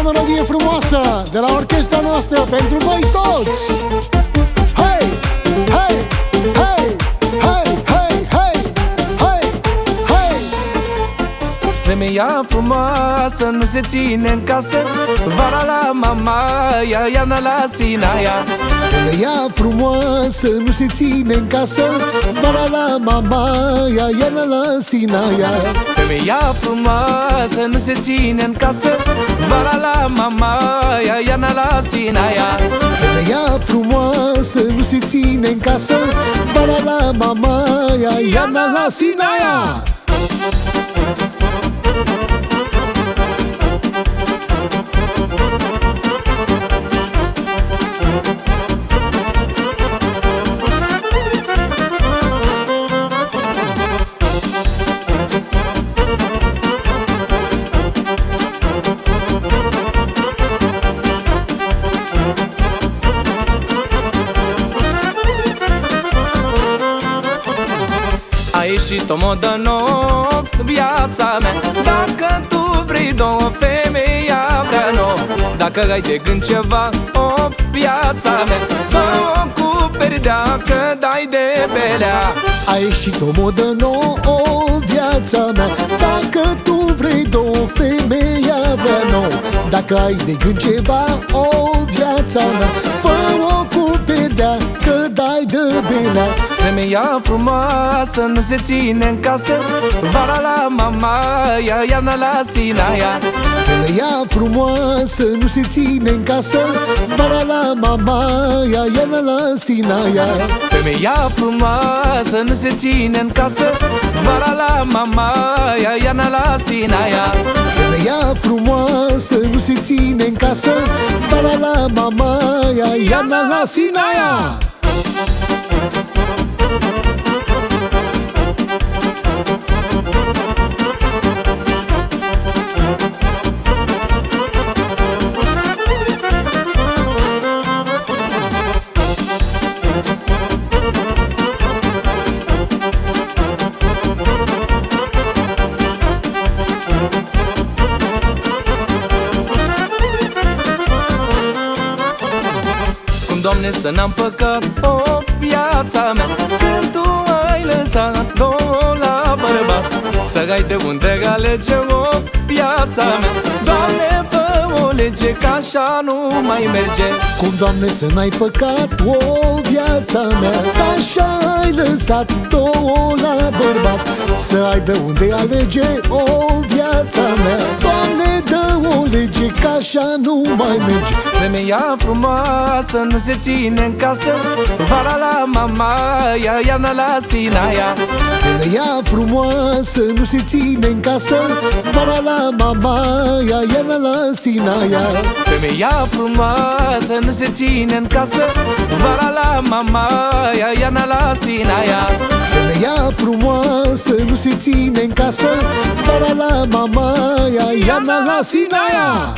această melodie frumoasă de la orchestra noastră pentru voi toți. Hei, hei, hei, hei, hei, hei, hei, hei. Femeia frumoasă nu se ține în casă, vara la mama, iarna la Sinaia. Femeia frumoasă nu se ține în casă, vara la mama, iarna la Sinaia. Femeia frumoasă nu se ține în casă, vara la mama, iarna la Sinaia. Femeia frumoasă nu se ține în casă, vara la mama, iarna la Sinaia. A ieșit o modă nouă, viața mea. Dacă tu vrei două, femeia vrea nouă. Dacă ai de gând ceva, o viața mea, fă-o cu perdea, că dai de belea. A ieșit o modă nouă, o viața mea. Dacă tu vrei două, femeia vrea nouă. Dacă ai de gând ceva, o viața mea, fă-o cu perdea, că dai de belea. Femeia frumoasă nu se ține în casă, vara la mama, iarna la Sinaia. Femeia frumoasă nu se ține în casă, vara la mama, iarna la Sinaia. Femeia frumoasă nu se ține în casă, vara la mama, iarna la Sinaia. Femeia frumoasă nu se ține în casă, vara la mama, iarna la Sinaia. Doamne, să n-am păcat, o viața mea, când tu ai lăsat două la bărbat. Să ai de unde alege, o viața mea. Doamne, fă o lege, că așa nu mai merge. Cum, Doamne, să n-ai păcat, o viața mea, că așa ai lăsat două la bărbat. Să ai de unde alege, o viața mea. Doamne, dă o lege, că așa nu mai merge. Femeia frumoasă nu se ține în casă, vara la mama, iarna la Sinaia. Femeia frumoasă nu se ține în casă, vara la mama, iarna la Sinaia. Femeia frumoasă nu se ține în casă, vara la mama, iarna la Sinaia. Femeia frumoasă nu se ține în casă, vara la mama, iarna la Sinaia.